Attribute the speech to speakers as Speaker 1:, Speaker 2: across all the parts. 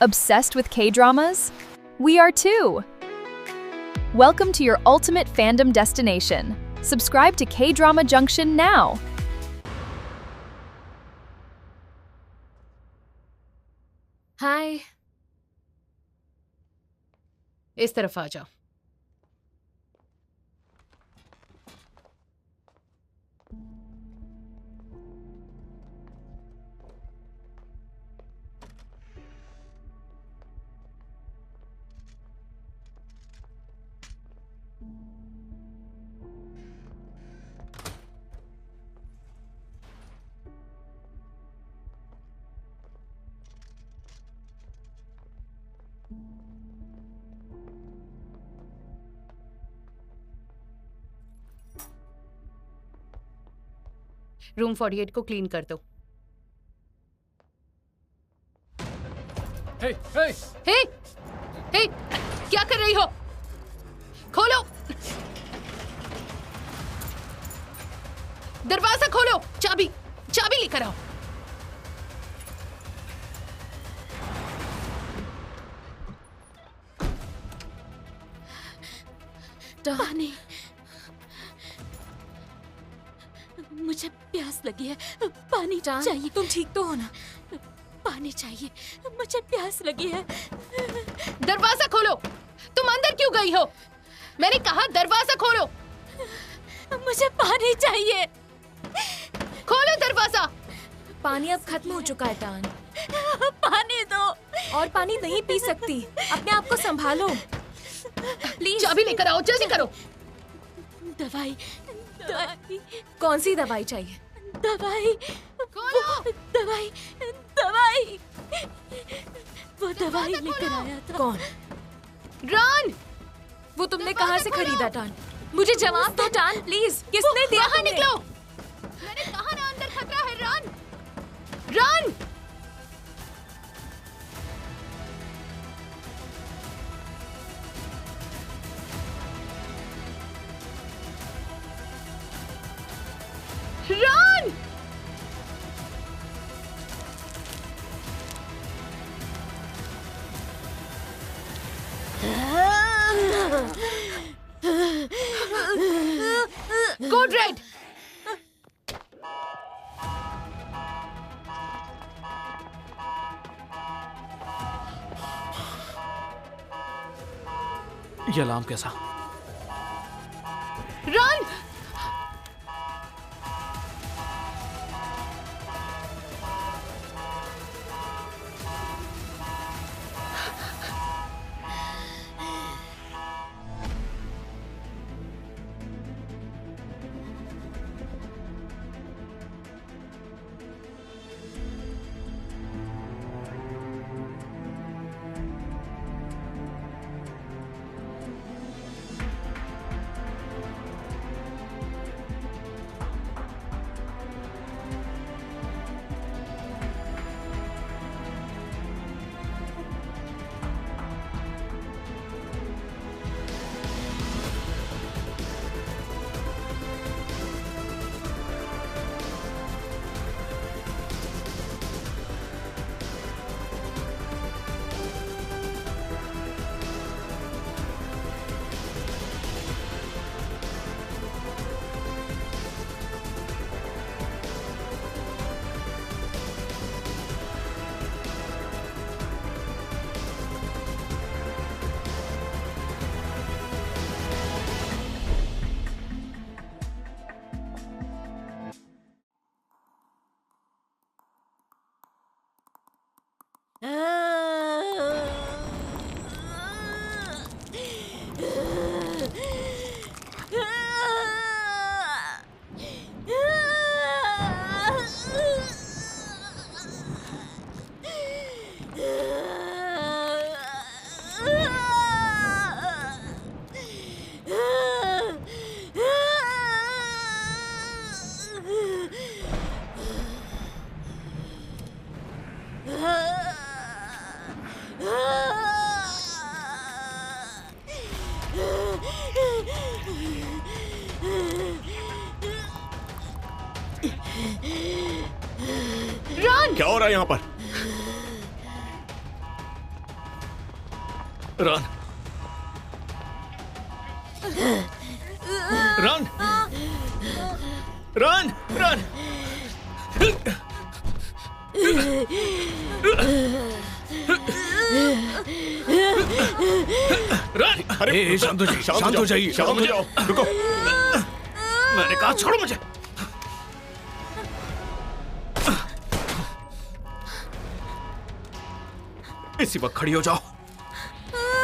Speaker 1: Obsessed with K-dramas? We are too! Welcome to your ultimate fandom destination. Subscribe to K-Drama Junction now!
Speaker 2: हाय, इस तरफ आ जाओ। Room 48 को clean कर दो।
Speaker 3: हे, हे!
Speaker 2: हे, हे, क्या कर रही हो? खोलो, दरवाजा खोलो। चाबी लेकर आओ।
Speaker 4: पानी, मुझे प्यास लगी है। पानी चाहिए।
Speaker 5: तुम ठीक तो हो ना?
Speaker 4: पानी चाहिए, मुझे प्यास लगी है।
Speaker 2: दरवाजा खोलो। तुम अंदर क्यों गई हो? मैंने कहा दरवाजा खोलो।
Speaker 4: मुझे पानी चाहिए।
Speaker 2: खोलो दरवाजा।
Speaker 5: पानी अब खत्म हो चुका है टान।
Speaker 4: पानी दो।
Speaker 5: और पानी नहीं पी सकती। अपने आप को संभालो प्लीज।
Speaker 2: चाबी लेकर आओ, जल्दी करो।
Speaker 4: दवाई, दवाई,
Speaker 5: कौन सी दवाई चाहिए?
Speaker 4: दवाई,
Speaker 2: खोलो।
Speaker 4: दवाई, दवाई। वो दवाई लेकर आया था।
Speaker 5: कौन?
Speaker 2: रन,
Speaker 5: वो तुमने कहाँ से खरीदा टान? मुझे जवाब दो टान प्लीज। किसने दिया?
Speaker 2: बाहर
Speaker 5: तुम्हें?
Speaker 2: निकलो। मैंने कहा ना अंदर खतरा है। Run, run. Run! Code Red!
Speaker 3: ये अलार्म कैसा?
Speaker 2: रन!
Speaker 6: क्या हो रहा है यहाँ पर?
Speaker 3: Run run run run run. अरे शांत हो जाइए, शांत हो जाइए, शांत हो जाओ, रुको। मैंने कहा छोड़ो मुझे। इसी वक्त खड़ी हो जाओ।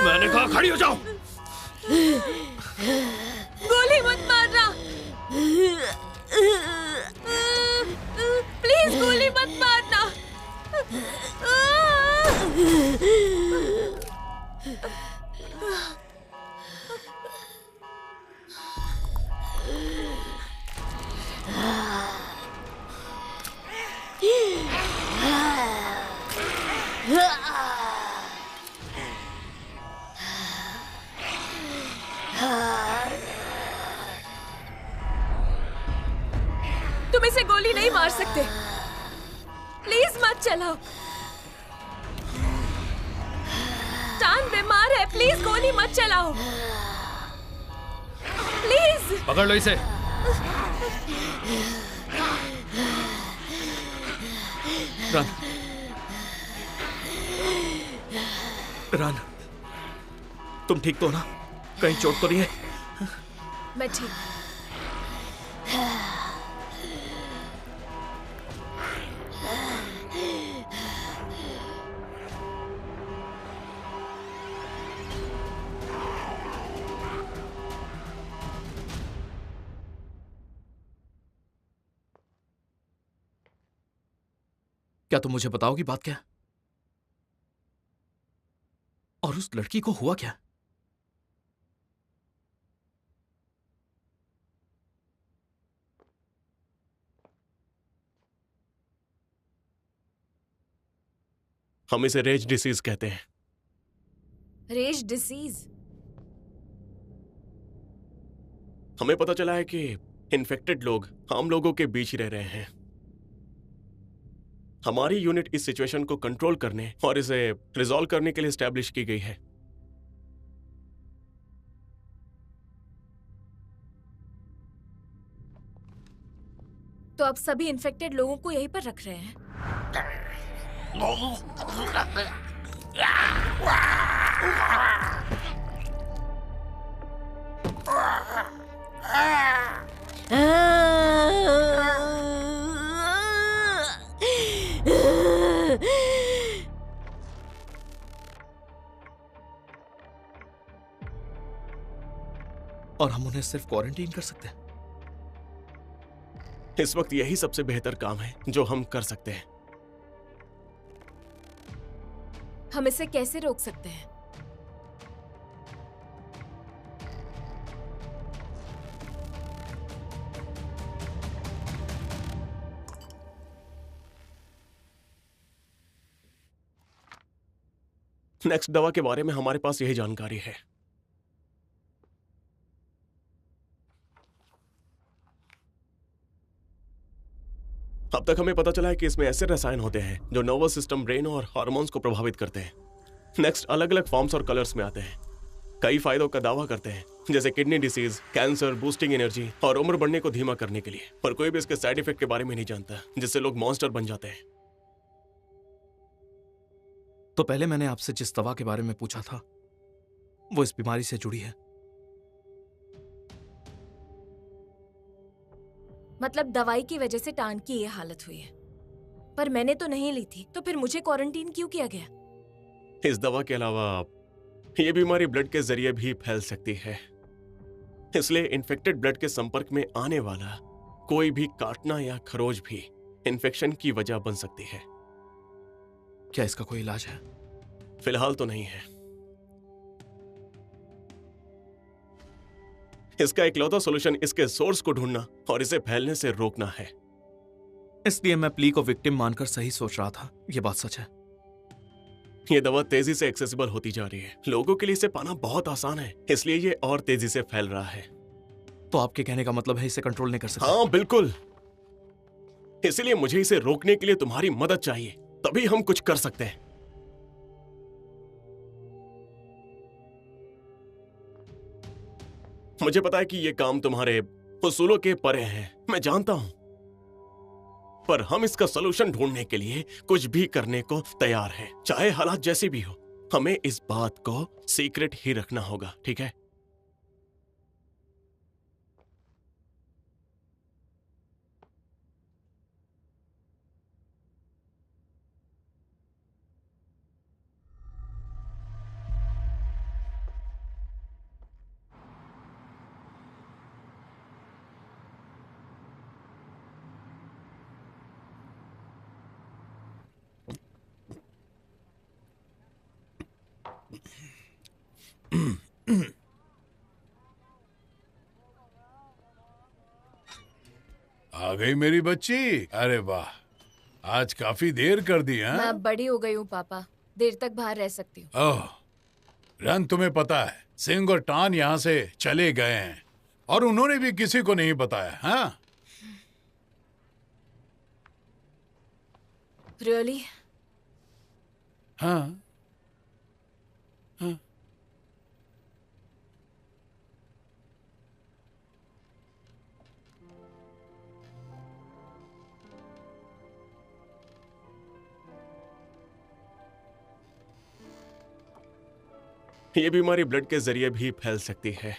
Speaker 3: मैंने कहा खड़ी हो जाओ।
Speaker 5: गोली मत मारना, प्लीज गोली मत मारना। तुम इसे गोली नहीं मार सकते, प्लीज मत चलाओ। टान बीमार है, प्लीज गोली मत चलाओ, प्लीज।
Speaker 3: पकड़ लो इसे। रन रन, तुम ठीक तो ना? कहीं चोट तो नहीं है?
Speaker 5: मैं ठीक।
Speaker 3: क्या तुम मुझे बताओगी बात क्या? और उस लड़की को हुआ क्या?
Speaker 6: हम इसे रेज डिसीज कहते हैं।
Speaker 5: रेज डिसीज?
Speaker 6: हमें पता चला है कि इन्फेक्टेड लोग आम लोगों के बीच ही रह रहे हैं। हमारी यूनिट इस सिचुएशन को कंट्रोल करने और इसे रिजॉल्व करने के लिए एस्टैब्लिश की गई है।
Speaker 5: तो अब सभी इन्फेक्टेड लोगों को यहीं पर रख रहे हैं?
Speaker 3: और हम उन्हें सिर्फ क्वारंटीन कर सकते हैं?
Speaker 6: इस वक्त यही सबसे बेहतर काम है जो हम कर सकते हैं।
Speaker 5: हम इसे कैसे रोक सकते हैं?
Speaker 6: नेक्स्ट दवा के बारे में हमारे पास यही जानकारी है। अब तक हमें पता चला है कि इसमें ऐसे रसायन होते हैं जो नर्वस सिस्टम, ब्रेन और हार्मोन्स को प्रभावित करते हैं। नेक्स्ट अलग अलग फॉर्म्स और कलर्स में आते हैं। कई फायदों का दावा करते हैं, जैसे kidney disease, cancer, boosting energy और उम्र बढ़ने को धीमा करने के लिए। पर कोई भी इसके साइड इफेक्ट के बारे में नहीं जानता, जिससे लोग मॉन्स्टर बन जाते हैं।
Speaker 3: तो पहले मैंने आपसे जिस दवा के बारे में पूछा था वो इस बीमारी से जुड़ी है।
Speaker 5: मतलब दवाई की वजह से टान की ये हालत हुई है, पर मैंने तो नहीं ली थी, तो फिर मुझे क्वारंटीन क्यों किया गया?
Speaker 6: इस दवा के अलावा ये बीमारी ब्लड के जरिए भी फैल सकती है, इसलिए इन्फेक्टेड ब्लड के संपर्क में आने वाला कोई भी काटना या खरोच भी इन्फेक्शन की वजह बन सकती है।
Speaker 3: क्या इसका कोई इलाज है?
Speaker 6: फिलहाल तो नहीं है। इसका इकलौता सॉल्यूशन इसके सोर्स को ढूंढना और इसे फैलने से रोकना है।
Speaker 3: इसलिए मैं प्ली को विक्टिम मानकर सही सोच रहा था। यह बात सच है।
Speaker 6: ये दवा तेजी से एक्सेसिबल होती जा रही है। लोगों के लिए इसे पाना बहुत आसान है, इसलिए ये और तेजी से फैल रहा है।
Speaker 3: तो आपके कहने का मतलब है इसे कंट्रोल नहीं कर सकते?
Speaker 6: हाँ बिल्कुल। इसलिए मुझे इसे रोकने के लिए तुम्हारी मदद चाहिए, तभी हम कुछ कर सकते हैं। मुझे पता है कि ये काम तुम्हारे उसूलों के परे है, मैं जानता हूं, पर हम इसका सलूशन ढूंढने के लिए कुछ भी करने को तैयार हैं, चाहे हालात जैसे भी हो। हमें इस बात को सीक्रेट ही रखना होगा, ठीक है?
Speaker 7: आ गई मेरी बच्ची। अरे वाह, आज काफी देर कर दी हैं?
Speaker 5: मैं अब बड़ी हो गई हूँ पापा, देर तक बाहर रह सकती हूँ।
Speaker 7: ओह, रन, तुम्हें पता है सिंह और टान यहाँ से चले गए हैं और उन्होंने भी किसी को नहीं बताया। हाँ,
Speaker 5: रियली?
Speaker 7: हाँ, हाँ।
Speaker 6: ये बीमारी ब्लड के जरिए भी फैल सकती है।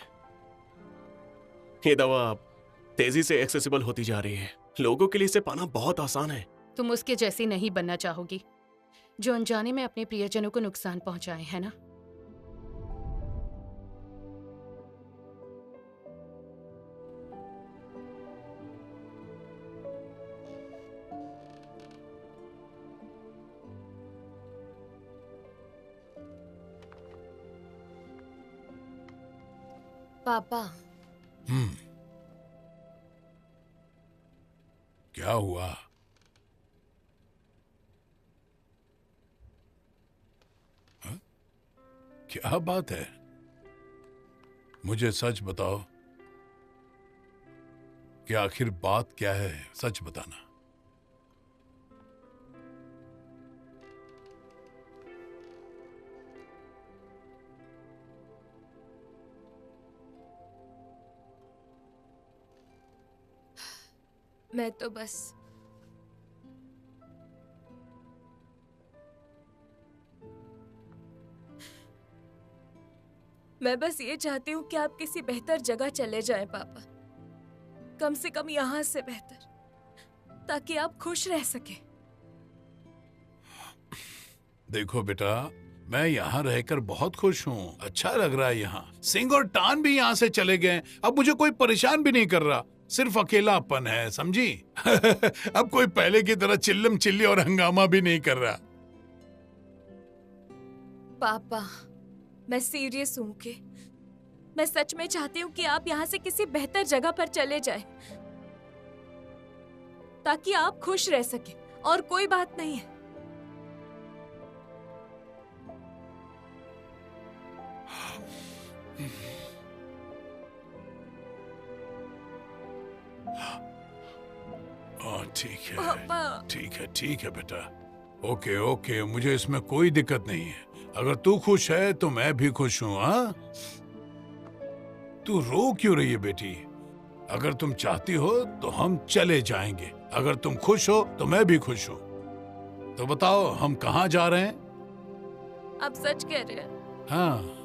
Speaker 6: ये दवा तेजी से एक्सेसिबल होती जा रही है, लोगों के लिए इसे पाना बहुत आसान है।
Speaker 2: तुम उसके जैसी नहीं बनना चाहोगी जो अनजाने में अपने प्रियजनों को नुकसान पहुंचाए, है ना?
Speaker 5: पापा,
Speaker 7: क्या हुआ? हाँ? क्या बात है? मुझे सच बताओ कि आखिर बात क्या है, सच बताना।
Speaker 5: मैं तो बस ये चाहती हूँ कि आप किसी बेहतर जगह चले जाएं पापा, कम से कम यहाँ से बेहतर, ताकि आप खुश रह सके।
Speaker 7: देखो बेटा, मैं यहाँ रहकर बहुत खुश हूँ, अच्छा लग रहा है यहाँ। सिंह और टान भी यहाँ से चले गए, अब मुझे कोई परेशान भी नहीं कर रहा, सिर्फ अकेलापन है, समझी? अब कोई पहले की तरह चिल्लम चिल्ली और हंगामा भी नहीं कर रहा।
Speaker 5: पापा, मैं सीरियस हूँ कि मैं सच में चाहती हूँ कि आप यहाँ से किसी बेहतर जगह पर चले जाएं, ताकि आप खुश रह सके, और कोई बात नहीं है।
Speaker 7: ठीक है,
Speaker 5: पापा।
Speaker 7: ठीक है बेटा, ओके ओके, मुझे इसमें कोई दिक्कत नहीं है। अगर तू खुश है तो मैं भी खुश हूँ। हाँ, तू रो क्यों रही है बेटी? अगर तुम चाहती हो तो हम चले जाएंगे, अगर तुम खुश हो तो मैं भी खुश हूँ। तो बताओ, हम कहाँ जा रहे हैं?
Speaker 5: आप सच कह रहे हैं?
Speaker 7: हाँ,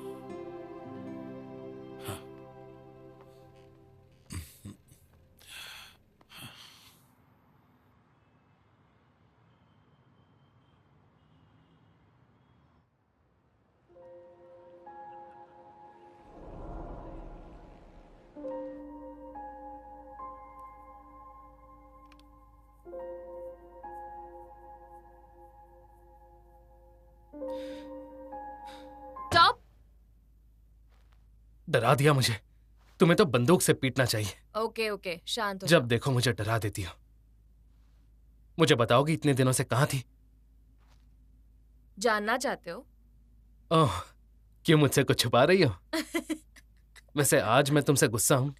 Speaker 5: स्टॉप!
Speaker 8: डरा दिया मुझे। तुम्हें तो बंदूक से पीटना चाहिए।
Speaker 5: ओके ओके, शांत हो
Speaker 8: जब देखो मुझे डरा देती हो। मुझे बताओगी इतने दिनों से कहाँ थी?
Speaker 5: जानना चाहते हो?
Speaker 8: ओह, क्यों मुझसे कुछ छुपा रही हो? वैसे आज मैं तुमसे गुस्सा हूं।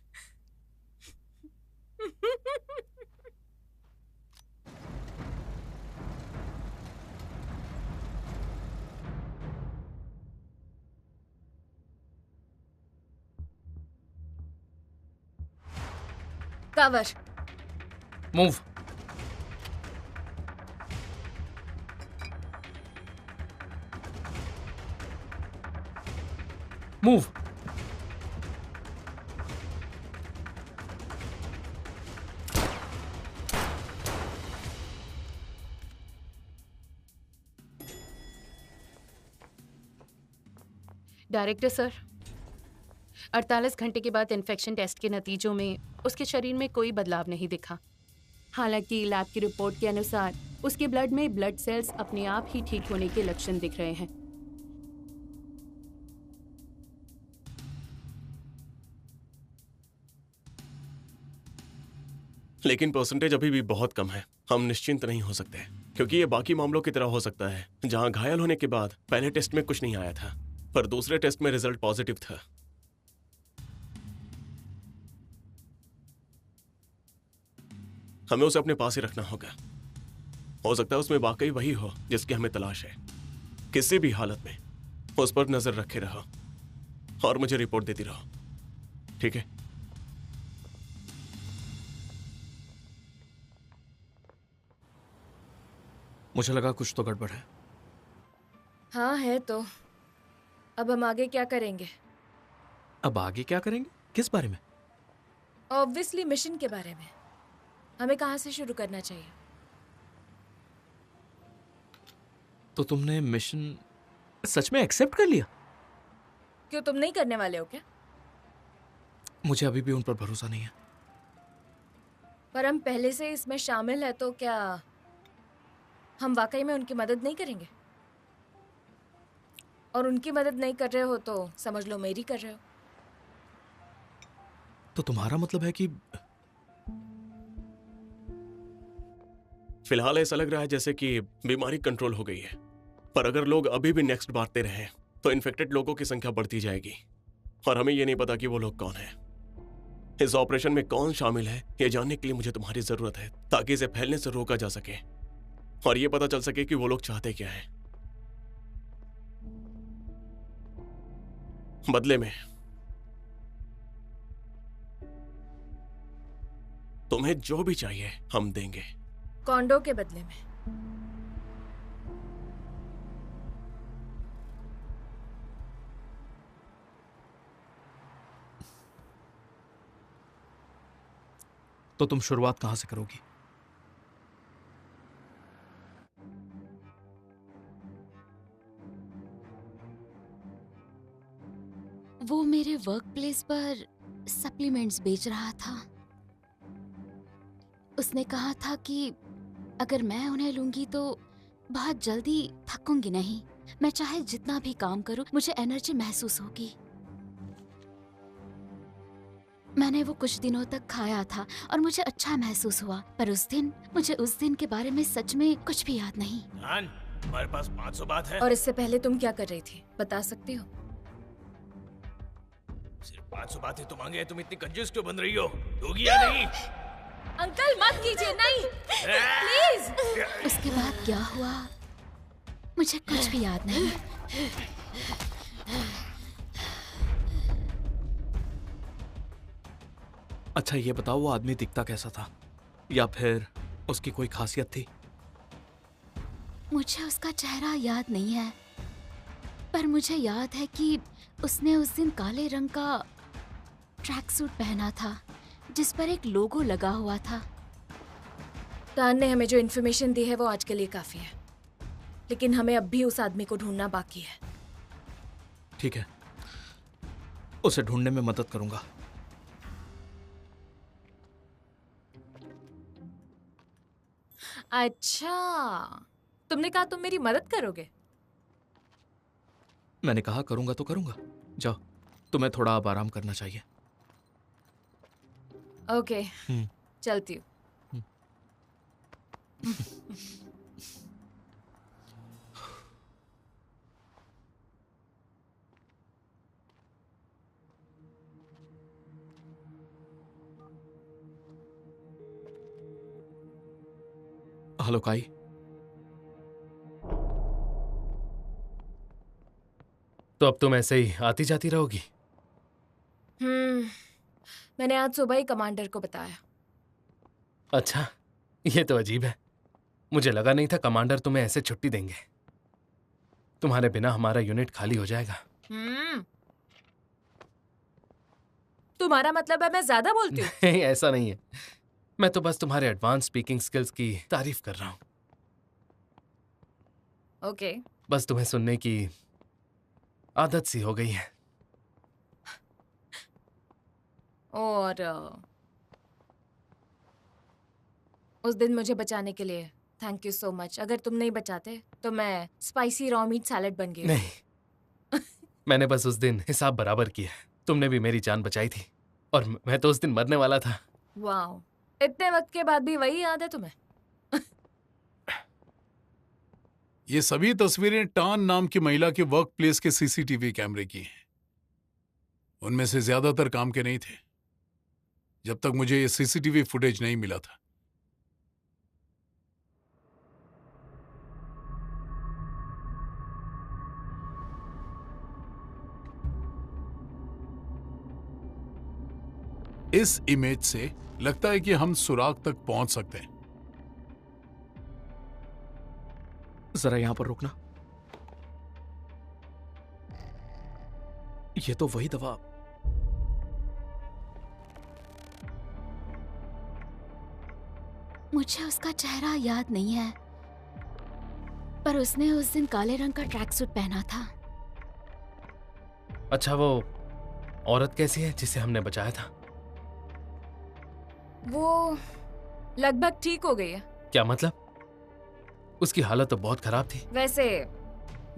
Speaker 5: Cover.
Speaker 8: Move. Move.
Speaker 2: Director sir, 48 घंटे के बाद इन्फेक्शन टेस्ट के नतीजों में उसके शरीर में कोई बदलाव नहीं दिखा। हालांकि लैब की रिपोर्ट के अनुसार उसके ब्लड में ब्लड सेल्स अपने आप ही ठीक होने के लक्षण दिख रहे हैं।
Speaker 6: लेकिन परसेंटेज अभी भी बहुत कम है। हम निश्चिंत नहीं हो सकते क्योंकि ये बाकी मामलों की तरह हो सकता है जहां घायल होने के बाद पहले टेस्ट में कुछ नहीं आया था पर दूसरे टेस्ट में रिजल्ट पॉजिटिव था। हमें उसे अपने पास ही रखना होगा। हो सकता है उसमें वाकई वही हो जिसकी हमें तलाश है। किसी भी हालत में उस पर नजर रखे रहो और मुझे रिपोर्ट देती रहो, ठीक है?
Speaker 3: मुझे लगा कुछ तो गड़बड़ है।
Speaker 5: हाँ है तो। अब हम आगे क्या करेंगे?
Speaker 3: अब आगे क्या करेंगे? किस बारे में?
Speaker 5: ऑब्वियसली मिशन के बारे में। हमें कहाँ से शुरू करना चाहिए?
Speaker 3: तो तुमने मिशन सच में एक्सेप्ट कर लिया?
Speaker 5: क्यों, तुम नहीं करने वाले हो क्या?
Speaker 3: मुझे अभी भी उन पर भरोसा नहीं है।
Speaker 5: पर हम पहले से इसमें शामिल है तो क्या हम वाकई में उनकी मदद नहीं करेंगे? और उनकी मदद नहीं कर रहे हो तो समझ लो मेरी कर रहे हो।
Speaker 3: तो तुम्हारा मतलब है कि
Speaker 6: फिलहाल ऐसा लग रहा है जैसे कि बीमारी कंट्रोल हो गई है, पर अगर लोग अभी भी नेक्स्ट बांटते रहे तो इन्फेक्टेड लोगों की संख्या बढ़ती जाएगी और हमें यह नहीं पता कि वो लोग कौन हैं। इस ऑपरेशन में कौन शामिल है ये जानने के लिए मुझे तुम्हारी जरूरत है ताकि इसे फैलने से रोका जा सके और ये पता चल सके कि वो लोग चाहते क्या हैं। बदले में तुम्हें जो भी चाहिए हम देंगे।
Speaker 5: कॉन्डो के बदले में?
Speaker 3: तो तुम शुरुआत कहां से करोगी?
Speaker 4: वो मेरे वर्क प्लेस पर सप्लीमेंट्स बेच रहा था। उसने कहा था कि अगर मैं उन्हें लूंगी तो बहुत जल्दी थकूंगी नहीं। मैं चाहे जितना भी काम करूं मुझे एनर्जी महसूस होगी। मैंने वो कुछ दिनों तक खाया था और मुझे अच्छा महसूस हुआ, पर मुझे उस दिन के बारे में सच में कुछ भी याद नहीं।
Speaker 3: हमारे पास 500 बात है।
Speaker 5: और इससे पहले तुम क्या कर रही थी बता सकती हो?
Speaker 3: सिर्फ 500 बातें तो मांगे, तुम इतनी कंजूस क्यों बन रही हो? दोगी या नहीं?
Speaker 5: अंकल मत कीजिए, नहीं प्लीज।
Speaker 4: उसके बाद क्या हुआ मुझे कुछ भी याद नहीं।
Speaker 3: अच्छा ये बताओ वो आदमी दिखता कैसा था या फिर उसकी कोई खासियत थी?
Speaker 4: मुझे उसका चेहरा याद नहीं है, पर मुझे याद है कि उसने उस दिन काले रंग का ट्रैक सूट पहना था जिस पर एक लोगो लगा हुआ था।
Speaker 5: तान ने हमें जो इन्फॉर्मेशन दी है वो आज के लिए काफी है, लेकिन हमें अब भी उस आदमी को ढूंढना बाकी है।
Speaker 3: ठीक है, उसे ढूंढने में मदद करूंगा।
Speaker 5: अच्छा, तुमने कहा तुम मेरी मदद करोगे?
Speaker 3: मैंने कहा करूंगा तो करूंगा। जाओ, तुम्हें थोड़ा अब आराम करना चाहिए।
Speaker 5: ओके, चलती हूँ।
Speaker 3: हेलो काई।
Speaker 8: तो अब तुम ऐसे ही आती जाती रहोगी?
Speaker 5: मैंने आज सुबह ही कमांडर को बताया।
Speaker 8: अच्छा, ये तो अजीब है। मुझे लगा नहीं था कमांडर तुम्हें ऐसे छुट्टी देंगे। तुम्हारे बिना हमारा यूनिट खाली हो जाएगा।
Speaker 5: तुम्हारा मतलब है मैं ज्यादा बोलती हूँ?
Speaker 8: नहीं, ऐसा नहीं है। मैं तो बस तुम्हारे एडवांस स्पीकिंग स्किल्स की तारीफ कर रहा हूँ।
Speaker 5: ओके।
Speaker 8: बस तुम्हें सुनने की आदत सी हो गई है।
Speaker 5: और उस दिन मुझे बचाने के लिए थैंक यू सो मच। अगर तुम नहीं बचाते तो मैं स्पाइसी रॉ मीट सैलेड बन गई।
Speaker 8: नहीं, मैंने बस उस दिन हिसाब बराबर किया। तुमने भी मेरी जान बचाई थी और मैं तो उस दिन मरने वाला था।
Speaker 5: वाओ, इतने वक्त के बाद भी वही याद है तुम्हें?
Speaker 7: ये सभी तस्वीरें टान नाम की महिला के वर्क प्लेस के सीसीटीवी कैमरे की हैं। उनमें से ज्यादातर काम के नहीं थे जब तक मुझे ये सीसीटीवी फुटेज नहीं मिला था। इस इमेज से लगता है कि हम सुराग तक पहुंच सकते हैं।
Speaker 6: जरा यहां पर रुकना। ये तो वही दवा।
Speaker 4: मुझे उसका चेहरा याद नहीं है, पर उसने उस दिन काले रंग का ट्रैक सूट पहना था।
Speaker 8: अच्छा, वो औरत कैसी है जिसे हमने बचाया था?
Speaker 5: वो लगभग ठीक हो गई है।
Speaker 8: क्या मतलब? उसकी हालत तो बहुत खराब थी।
Speaker 5: वैसे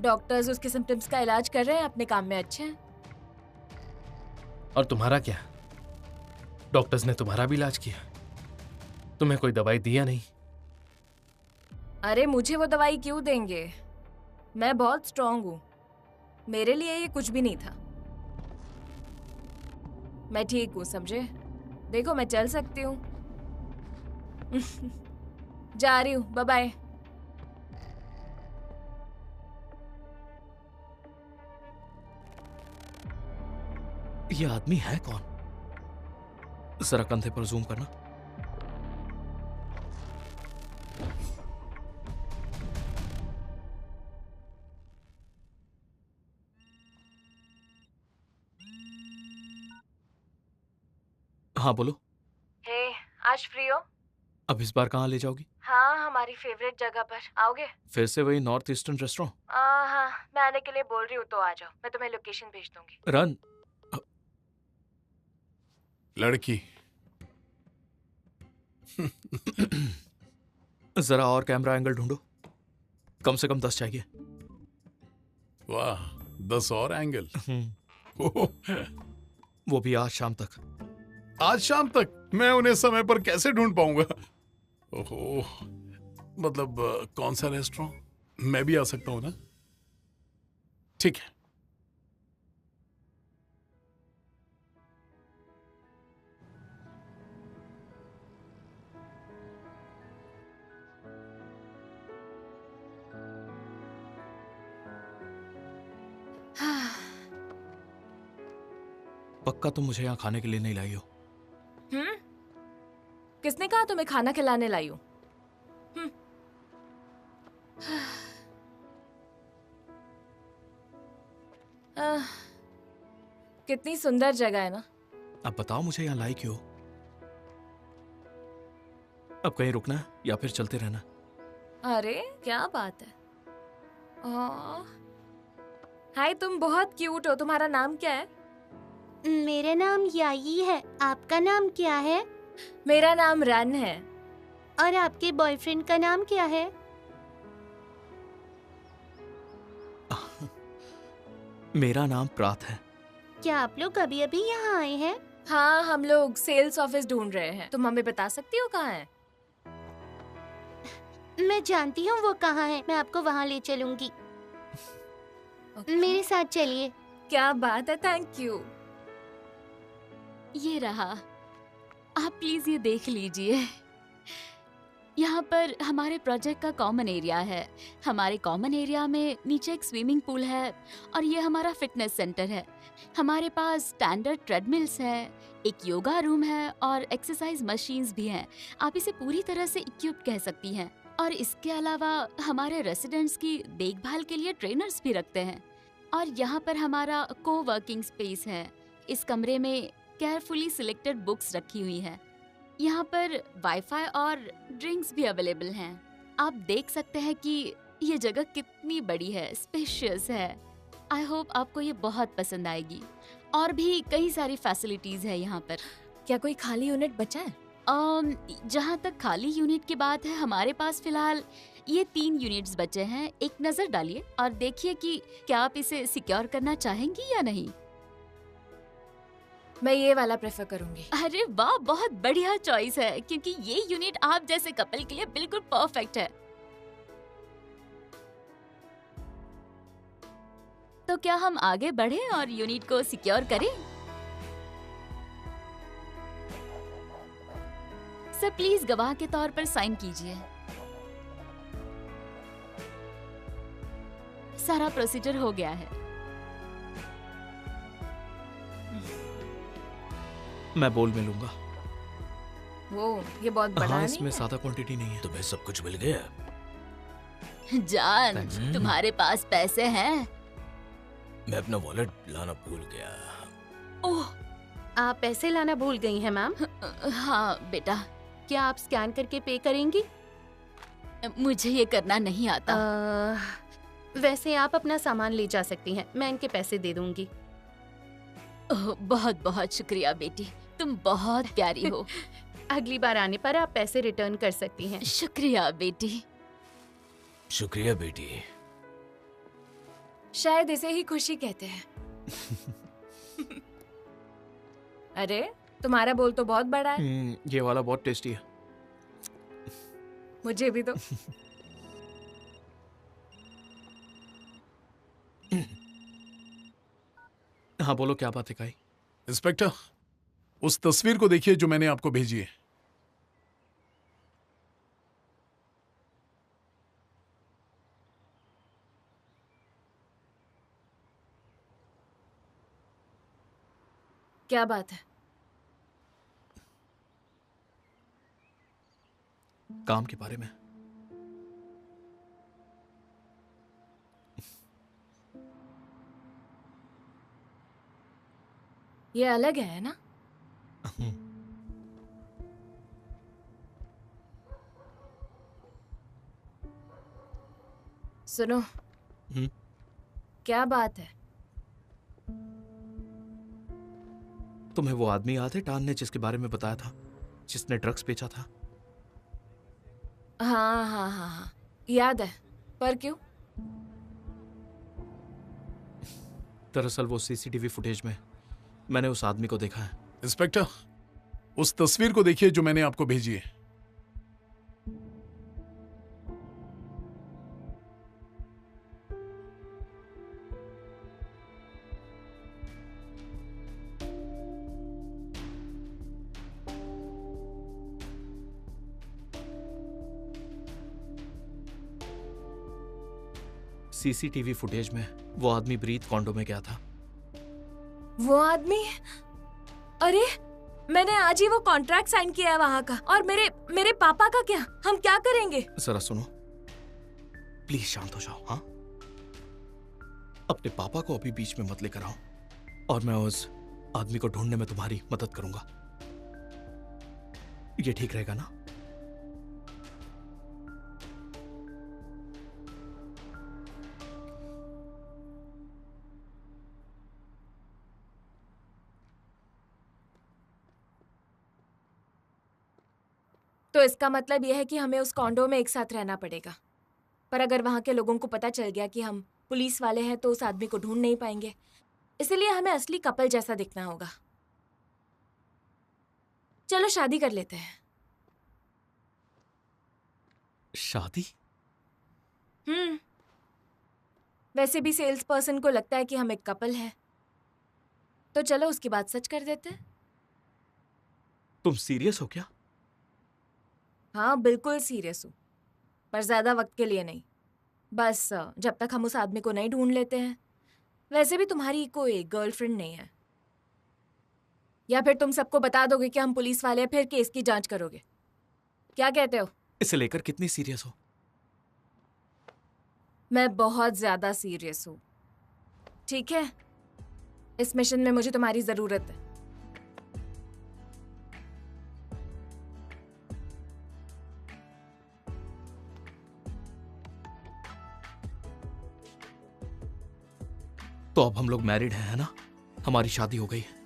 Speaker 5: डॉक्टर्स उसके सिम्टम्स का इलाज कर रहे हैं, अपने काम में अच्छे हैं।
Speaker 8: और तुम्हारा क्या? डॉक्टर्स ने तुम्हारा भी इलाज किया? तुम्हें कोई दवाई दिया नहीं?
Speaker 5: अरे मुझे वो दवाई क्यों देंगे? मैं बहुत स्ट्रांग हूँ, मेरे लिए ये कुछ भी नहीं था। मैं ठीक हूँ, समझे? देखो मैं चल सकती हूँ। जा रही हूँ, बाय बाय।
Speaker 6: ये आदमी है कौन? जरा कंधे पर जूम करना। हाँ बोलो।
Speaker 5: हे, आज फ्री हो?
Speaker 6: अब इस बार कहाँ ले जाओगी?
Speaker 5: हाँ, हमारी फेवरेट जगह पर आओगे?
Speaker 6: फिर से वही नॉर्थ ईस्टर्न रेस्टोरेंट?
Speaker 5: हाँ, मैं आने के लिए बोल रही हूँ तो आ जाओ, मैं तुम्हें लोकेशन भेज दूंगी।
Speaker 6: रन।
Speaker 7: लड़की।
Speaker 6: जरा और कैमरा एंगल ढूंढो, कम से कम 10 चाहिए।
Speaker 7: वाह, 10 और एंगल।
Speaker 6: वो भी आज शाम तक।
Speaker 7: आज शाम तक? मैं उन्हें समय पर कैसे ढूंढ पाऊंगा? ओहो, मतलब कौन सा रेस्टोरेंट? मैं भी आ सकता हूं ना? ठीक है।
Speaker 6: पक्का तुम मुझे यहाँ खाने के लिए नहीं लाई हो?
Speaker 5: किसने कहा तुम्हें खाना खिलाने लाई हूँ? कितनी सुंदर जगह है ना?
Speaker 6: अब बताओ मुझे यहाँ लाई क्यों? अब कहीं रुकना है या फिर चलते रहना?
Speaker 5: अरे क्या बात है। हाय, तुम बहुत क्यूट हो। तुम्हारा नाम क्या है?
Speaker 9: मेरा नाम याई है। आपका नाम क्या है?
Speaker 5: मेरा नाम रन है।
Speaker 9: और आपके बॉयफ्रेंड का नाम क्या है?
Speaker 6: मेरा नाम प्रात है।
Speaker 9: क्या आप लोग अभी अभी यहाँ आए हैं?
Speaker 5: हाँ, हम लोग सेल्स ऑफिस ढूंढ रहे हैं। तुम हमें बता सकती हो कहाँ है?
Speaker 9: मैं जानती हूँ वो कहाँ है। मैं आपको वहाँ ले चलूंगी। मेरे साथ चलिए।
Speaker 5: क्या बात है, थैंक यू।
Speaker 4: ये रहा, आप प्लीज ये देख लीजिए। यहाँ पर हमारे प्रोजेक्ट का कॉमन एरिया है। हमारे कॉमन एरिया में नीचे एक स्विमिंग पूल है और ये हमारा फिटनेस सेंटर है। हमारे पास स्टैंडर्ड ट्रेडमिल्स है, एक योगा रूम है और एक्सरसाइज मशीन्स भी हैं। आप इसे पूरी तरह से इक्विप्ड कह सकती हैं। और इसके अलावा हमारे रेसिडेंट्स की देखभाल के लिए ट्रेनर्स भी रखते हैं। और यहाँ पर हमारा को-वर्किंग स्पेस है। इस कमरे में केयरफुली सिलेक्टेड बुक्स रखी हुई हैं। यहाँ पर वाईफाई और ड्रिंक्स भी अवेलेबल हैं। आप देख सकते हैं कि ये जगह कितनी बड़ी है, स्पेशियस है। आई होप आपको ये बहुत पसंद आएगी। और भी कई सारी फैसिलिटीज है यहाँ पर।
Speaker 5: क्या कोई खाली यूनिट बचा है?
Speaker 4: जहाँ तक खाली यूनिट की बात है, हमारे पास फिलहाल ये 3 यूनिट्स बचे हैं। एक नजर डालिए और देखिए कि क्या आप इसे सिक्योर करना चाहेंगी या नहीं।
Speaker 5: मैं ये वाला प्रेफर करूंगी।
Speaker 4: अरे वाह, बहुत बढ़िया चॉइस है, क्योंकि ये यूनिट आप जैसे कपल के लिए बिल्कुल परफेक्ट है। तो क्या हम आगे बढ़ें और यूनिट को सिक्योर करें? सर प्लीज गवाह के तौर पर साइन कीजिए। सारा प्रोसीजर हो गया है।
Speaker 3: मैं बोल में लूंगा।
Speaker 5: वो ये बहुत बड़ा
Speaker 3: हाँ,
Speaker 5: नहीं
Speaker 3: इसमें
Speaker 5: है?
Speaker 3: ज्यादा क्वांटिटी नहीं है।
Speaker 10: तुम्हें सब कुछ मिल गया?
Speaker 4: जान, तुम्हारे पास पैसे हैं?
Speaker 10: मैं अपना वॉलेट लाना भूल गया।
Speaker 4: ओह,
Speaker 2: आप पैसे लाना भूल गई हैं मैम।
Speaker 4: हाँ बेटा,
Speaker 2: क्या आप स्कैन करके पे करेंगी?
Speaker 4: मुझे ये करना नहीं आता।
Speaker 2: वैसे आप अपना सामान ले जा सकती हैं, मैं इनके पैसे दे दूंगी।
Speaker 4: ओह, बहुत बहुत शुक्रिया बेटी, तुम बहुत प्यारी हो।
Speaker 2: अगली बार आने पर आप पैसे रिटर्न कर सकती हैं।
Speaker 4: शुक्रिया बेटी।
Speaker 10: शुक्रिया बेटी।
Speaker 5: शायद इसे ही खुशी कहते हैं। अरे तुम्हारा बोल तो बहुत बड़ा है।
Speaker 3: ये वाला बहुत टेस्टी है।
Speaker 5: मुझे भी तो।
Speaker 3: हाँ बोलो, क्या बात है काई?
Speaker 7: इंस्पेक्टर, उस तस्वीर को देखिए जो मैंने आपको भेजी है।
Speaker 5: क्या बात है?
Speaker 3: काम के बारे में।
Speaker 5: ये अलग है ना? सुनो, क्या बात है?
Speaker 3: तुम्हें वो आदमी याद है टान ने जिसके बारे में बताया था, जिसने ड्रग्स बेचा था?
Speaker 5: हाँ हाँ हाँ हाँ, याद है। पर क्यों?
Speaker 3: दरअसल वो सीसीटीवी फुटेज में मैंने उस आदमी को देखा है।
Speaker 7: इंस्पेक्टर, उस तस्वीर को देखिए जो मैंने आपको भेजी है।
Speaker 3: सीसीटीवी फुटेज में वो आदमी ब्रीथ कॉन्डो में गया था।
Speaker 5: वो आदमी? अरे मैंने आज ही वो कॉन्ट्रैक्ट साइन किया है वहां का। और मेरे पापा का क्या? हम क्या करेंगे?
Speaker 3: जरा सुनो, प्लीज शांत हो जाओ। हाँ, अपने पापा को अभी बीच में मत लेकर आओ, और मैं उस आदमी को ढूंढने में तुम्हारी मदद करूंगा। ये ठीक रहेगा ना?
Speaker 5: तो इसका मतलब यह है कि हमें उस कॉन्डो में एक साथ रहना पड़ेगा। पर अगर वहां के लोगों को पता चल गया कि हम पुलिस वाले हैं तो उस आदमी को ढूंढ नहीं पाएंगे। इसलिए हमें असली कपल जैसा दिखना होगा। चलो शादी कर लेते हैं।
Speaker 3: शादी?
Speaker 5: वैसे भी सेल्स पर्सन को लगता है कि हम एक कपल हैं, तो चलो उसकी बात सच कर देते हैं।
Speaker 3: तुम सीरियस हो क्या?
Speaker 5: हाँ बिल्कुल सीरियस हूँ, पर ज़्यादा वक्त के लिए नहीं। बस जब तक हम उस आदमी को नहीं ढूंढ लेते हैं। वैसे भी तुम्हारी कोई गर्लफ्रेंड नहीं है। या फिर तुम सबको बता दोगे कि हम पुलिस वाले हैं, फिर केस की जांच करोगे। क्या कहते हो?
Speaker 3: इसे लेकर कितनी सीरियस हो?
Speaker 5: मैं बहुत ज़्यादा सीरियस हूँ। ठीक है, इस मिशन में मुझे तुम्हारी ज़रूरत है।
Speaker 3: तो अब हम लोग मैरिड हैं, है ना? हमारी शादी हो गई है।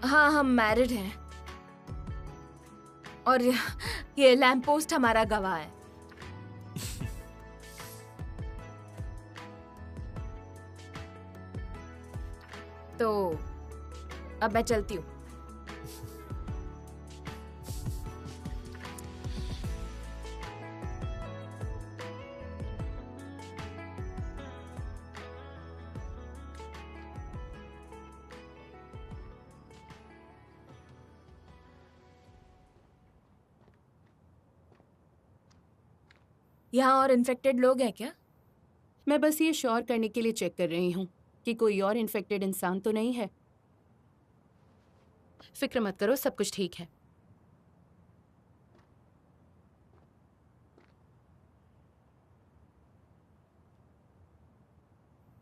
Speaker 5: हाँ, हम मैरिड हैं और ये लैंप पोस्ट हमारा गवाह है। तो अब मैं चलती हूँ। यहाँ और इन्फेक्टेड लोग हैं क्या?
Speaker 2: मैं बस ये श्योर करने के लिए चेक कर रही हूँ कि कोई और इन्फेक्टेड इंसान तो नहीं है। फिक्र मत करो, सब कुछ ठीक है।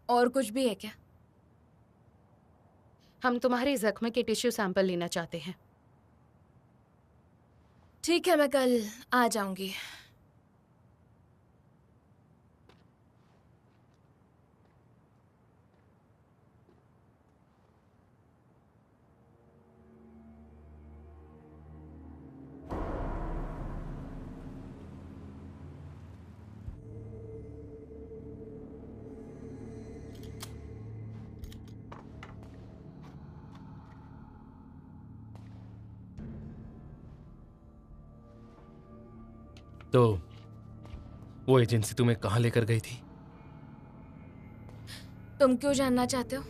Speaker 5: और कुछ भी है क्या?
Speaker 2: हम तुम्हारे जख्म के टिश्यू सैंपल लेना चाहते हैं।
Speaker 5: ठीक है, मैं कल आ जाऊंगी।
Speaker 8: तो वो एजेंसी तुम्हें कहाँ लेकर गई थी?
Speaker 5: तुम क्यों जानना चाहते हो?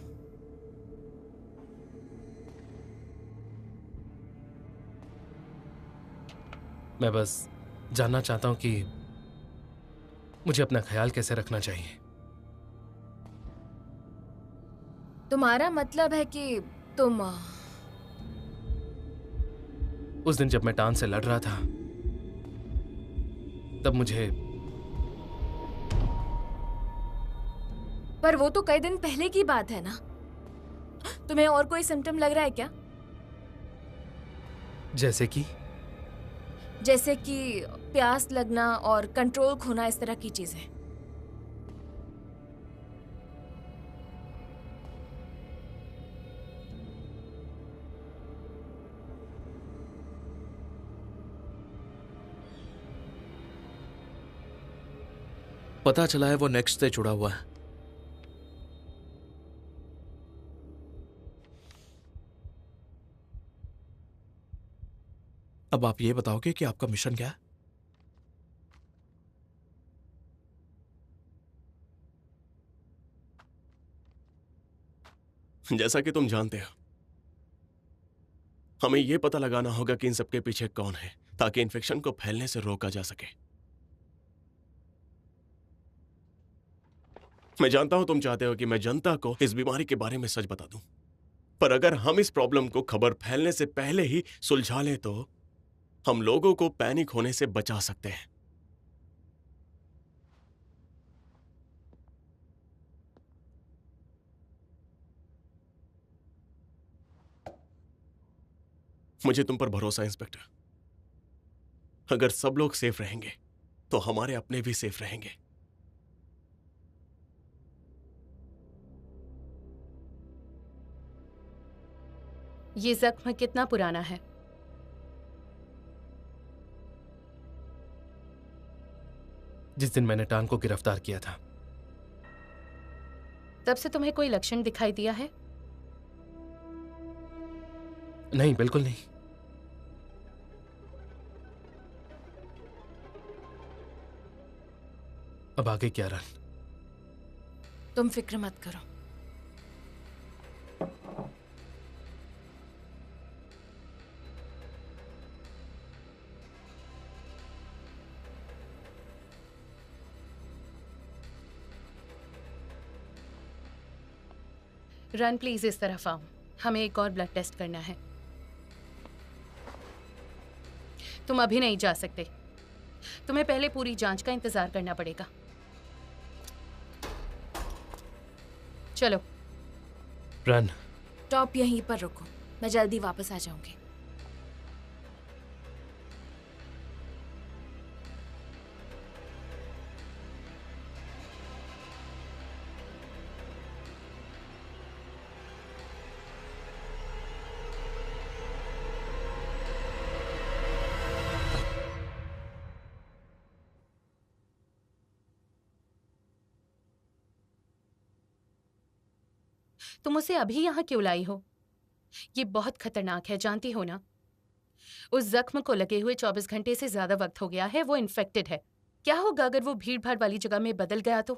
Speaker 8: मैं बस जानना चाहता हूँ कि मुझे अपना ख्याल कैसे रखना चाहिए।
Speaker 5: तुम्हारा मतलब है कि तुम
Speaker 8: उस दिन जब मैं टान से लड़ रहा था तब मुझे,
Speaker 5: पर वो तो कई दिन पहले की बात है ना। तुम्हें और कोई सिम्टम लग रहा है क्या?
Speaker 8: जैसे कि
Speaker 5: प्यास लगना और कंट्रोल खोना, इस तरह की चीजें।
Speaker 3: पता चला है वो नेक्स्ट से जुड़ा हुआ है। अब आप ये बताओगे कि आपका मिशन क्या है?
Speaker 6: जैसा कि तुम जानते हो, हमें यह पता लगाना होगा कि इन सबके पीछे कौन है, ताकि इन्फेक्शन को फैलने से रोका जा सके। मैं जानता हूं तुम चाहते हो कि मैं जनता को इस बीमारी के बारे में सच बता दूं, पर अगर हम इस प्रॉब्लम को खबर फैलने से पहले ही सुलझा लें तो हम लोगों को पैनिक होने से बचा सकते हैं। मुझे तुम पर भरोसा है इंस्पेक्टर। अगर सब लोग सेफ रहेंगे तो हमारे अपने भी सेफ रहेंगे।
Speaker 2: ये जख्म कितना पुराना है?
Speaker 8: जिस दिन मैंने टान को गिरफ्तार किया था
Speaker 2: तब से तुम्हें कोई लक्षण दिखाई दिया है?
Speaker 8: नहीं, बिल्कुल नहीं। अब आगे क्या रन?
Speaker 5: तुम फिक्र मत करो।
Speaker 2: रन प्लीज इस तरफ आओ, हमें एक और ब्लड टेस्ट करना है। तुम अभी नहीं जा सकते, तुम्हें पहले पूरी जांच का इंतजार करना पड़ेगा। चलो।
Speaker 8: रन।
Speaker 5: टॉप यहीं पर रुको, मैं जल्दी वापस आ जाऊंगी।
Speaker 2: तुम उसे अभी यहाँ क्यों लाई हो? ये बहुत खतरनाक है, जानती हो ना? उस जख्म को लगे हुए 24 घंटे से ज्यादा वक्त हो गया है, वो इन्फेक्टेड है। क्या होगा अगर वो भीड़ भाड़ वाली जगह में बदल गया तो?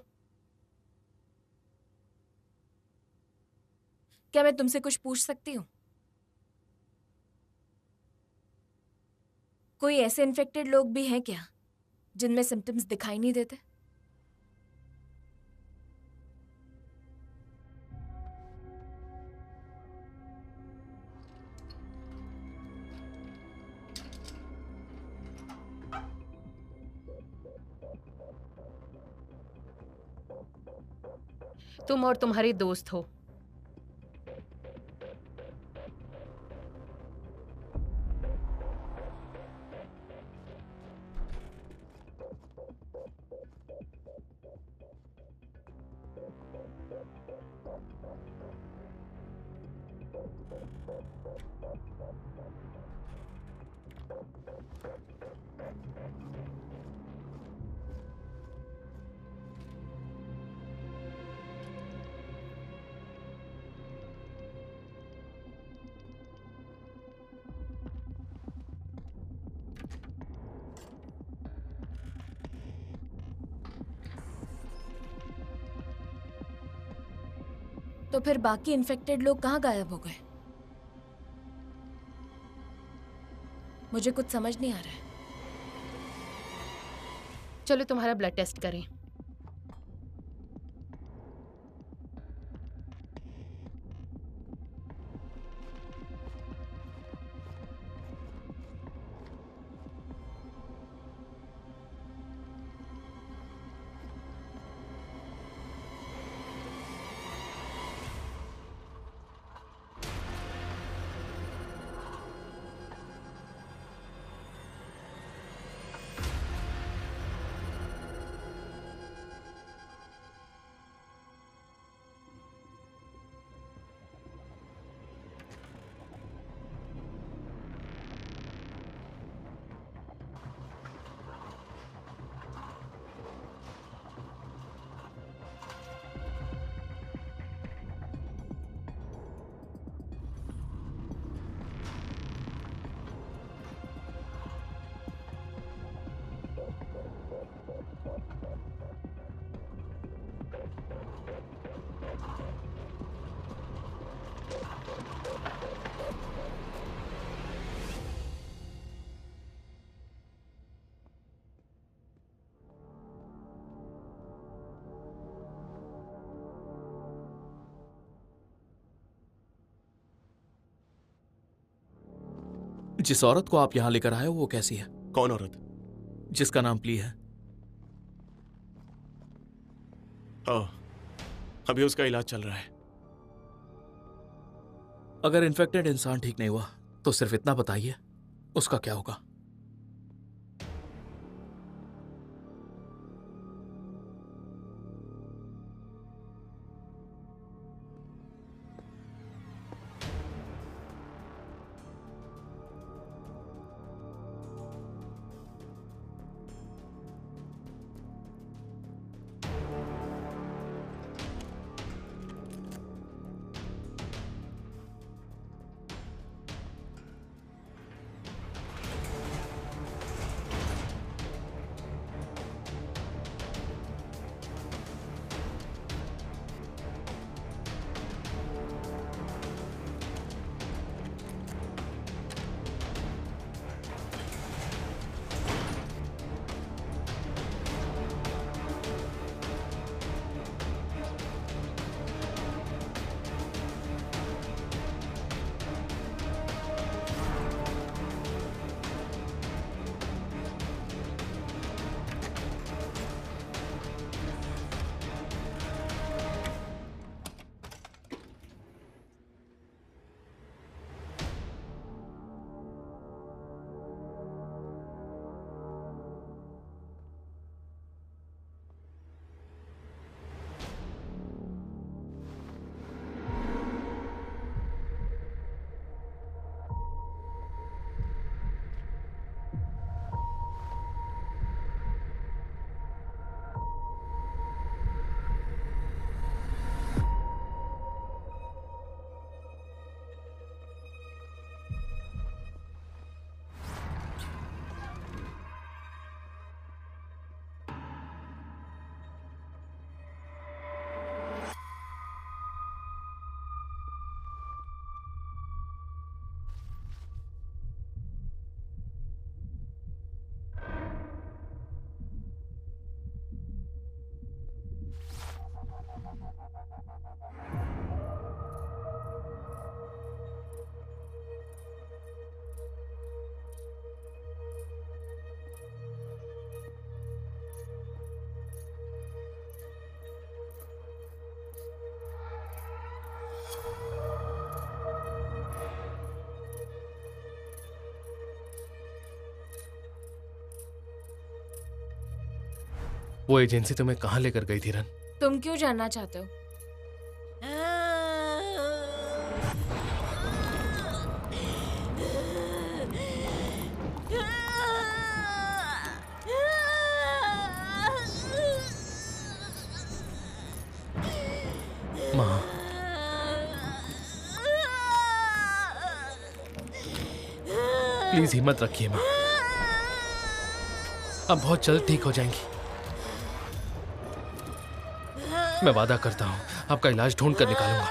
Speaker 5: क्या मैं तुमसे कुछ पूछ सकती हूँ? कोई ऐसे इन्फेक्टेड लोग भी हैं क्या जिनमें सिम्टम्स दिखाई नहीं देते?
Speaker 2: तुम और तुम्हारे दोस्त हो।
Speaker 5: तो फिर बाकी इन्फेक्टेड लोग कहाँ गायब हो गए? मुझे कुछ समझ नहीं आ रहा है।
Speaker 2: चलो तुम्हारा ब्लड टेस्ट करें।
Speaker 3: जिस औरत को आप यहाँ लेकर आए हो वो कैसी है?
Speaker 6: कौन औरत?
Speaker 3: जिसका नाम प्ली है।
Speaker 6: अभी उसका इलाज चल रहा है।
Speaker 3: अगर इन्फेक्टेड इंसान ठीक नहीं हुआ तो सिर्फ इतना बताइए, उसका क्या होगा?
Speaker 8: वो एजेंसी तुम्हें कहाँ लेकर गई थी रन?
Speaker 5: तुम क्यों जानना चाहते हो?
Speaker 8: माँ, प्लीज हिम्मत रखिए माँ, अब बहुत जल्द ठीक हो जाएंगी। मैं वादा करता हूँ आपका इलाज ढूंढ कर निकालूंगा।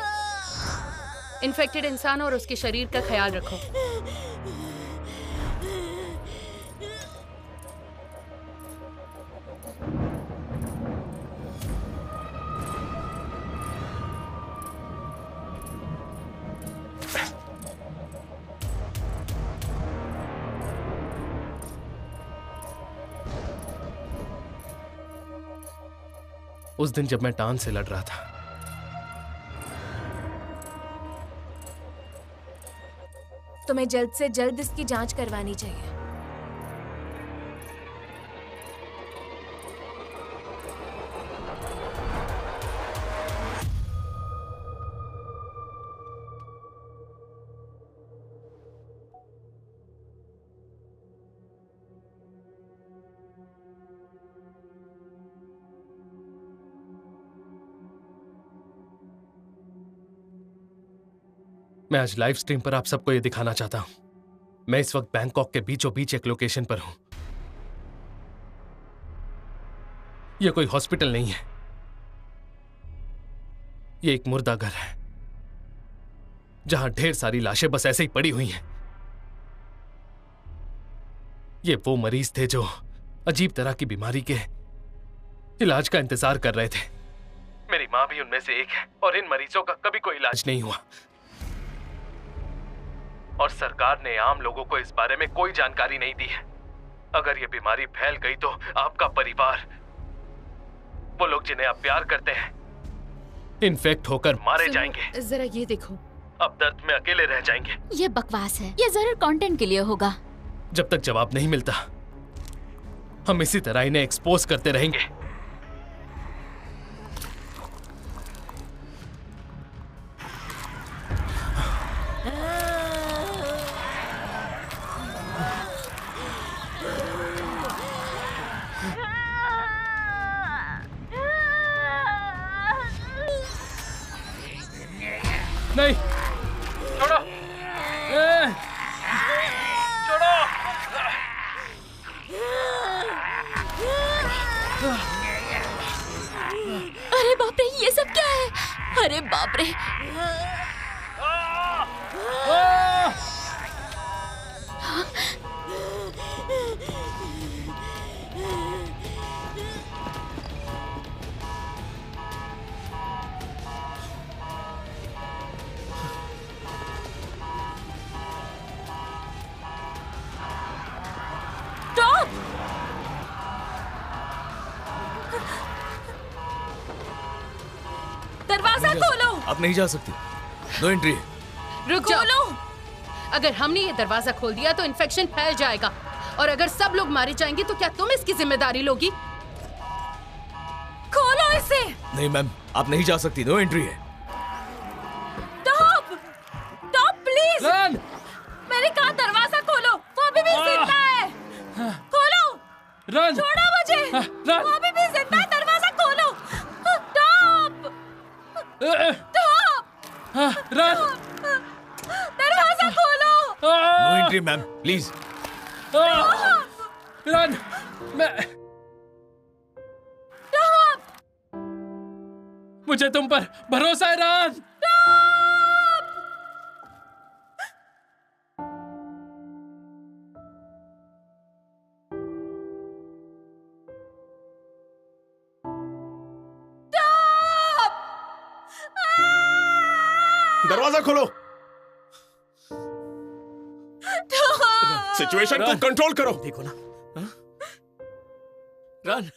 Speaker 2: इन्फेक्टेड इंसान और उसके शरीर का ख्याल रखो।
Speaker 8: उस दिन जब मैं टान से लड़ रहा था,
Speaker 5: तुम्हें जल्द से जल्द इसकी जांच करवानी चाहिए।
Speaker 8: मैं आज लाइव स्ट्रीम पर आप सबको यह दिखाना चाहता हूं। मैं इस वक्त बैंकॉक के बीचों बीच एक लोकेशन पर हूं। यह कोई हॉस्पिटल नहीं है, यह एक मुर्दा घर है जहां ढेर सारी लाशें बस ऐसे ही पड़ी हुई हैं। ये वो मरीज थे जो अजीब तरह की बीमारी के इलाज का इंतजार कर रहे थे। मेरी मां भी उनमें से एक है और इन मरीजों का कभी कोई इलाज नहीं हुआ। और सरकार ने आम लोगों को इस बारे में कोई जानकारी नहीं दी है। अगर ये बीमारी फैल गई तो आपका परिवार, वो लोग जिन्हें आप प्यार करते हैं, इन्फेक्ट होकर मारे जाएंगे।
Speaker 2: जरा ये देखो,
Speaker 8: अब दर्द में अकेले रह जाएंगे।
Speaker 4: ये बकवास है, ये जरूर कंटेंट के लिए होगा।
Speaker 8: जब तक जवाब नहीं मिलता हम इसी तरह इन्हें एक्सपोज करते रहेंगे। नहीं, छोड़ो, छोड़ो।
Speaker 4: अरे बाप रे, ये सब क्या है? अरे बाप रे।
Speaker 5: दरवाजा खोलो।
Speaker 10: आप नहीं जा सकती, नो एंट्री।
Speaker 2: रुक जाओ। अगर हमने ये दरवाजा खोल दिया तो इन्फेक्शन फैल जाएगा, और अगर सब लोग मारे जाएंगे तो क्या तुम इसकी जिम्मेदारी लोगी?
Speaker 5: खोलो इसे।
Speaker 10: नहीं मैम, आप नहीं जा सकती, नो एंट्री है।
Speaker 5: Top, top please.
Speaker 8: रन!
Speaker 5: मैंने कहा दरवाजा खोलो, वो अभी भी जिंदा है। खोलो।
Speaker 8: रन!
Speaker 5: छोड़ो मुझे।
Speaker 8: रन!
Speaker 5: वो अभी भी जिंदा है, दरवाजा खोलो। Stop, stop,
Speaker 8: run!
Speaker 5: दरवाजा खोलो।
Speaker 10: No entry ma'am, please.
Speaker 8: Run! मैं मुझे तुम पर भरोसा है रन!
Speaker 6: दरवाजा खोलो। सिचुएशन को कंट्रोल करो।
Speaker 10: देखो ना, हाँ? रन!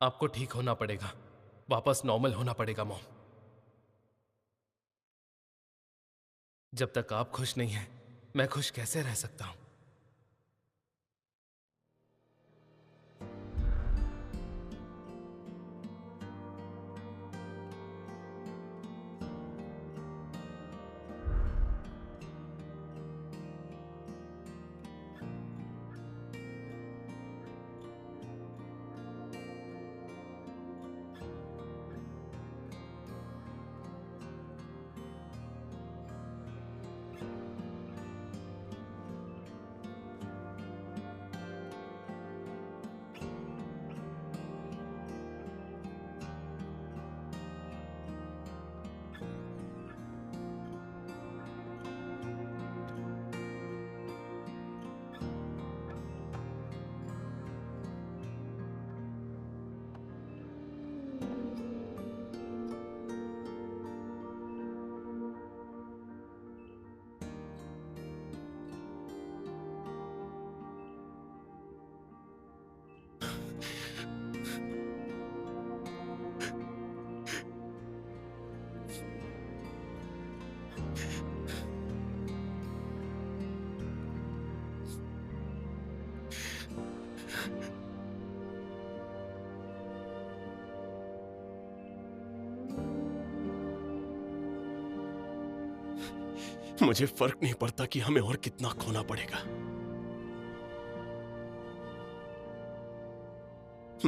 Speaker 8: आपको ठीक होना पड़ेगा, वापस नॉर्मल होना पड़ेगा मॉम। जब तक आप खुश नहीं हैं, मैं खुश कैसे रह सकता हूं?
Speaker 6: मुझे फर्क नहीं पड़ता कि हमें और कितना खोना पड़ेगा।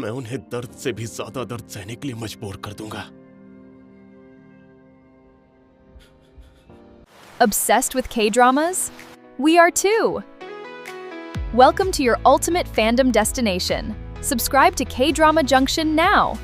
Speaker 6: मैं उन्हें दर्द से भी ज्यादा दर्द सहने के लिए मजबूर कर दूंगा।
Speaker 1: Obsessed with K-dramas? We are too! Welcome to your ultimate fandom destination. Subscribe to K-Drama Junction now!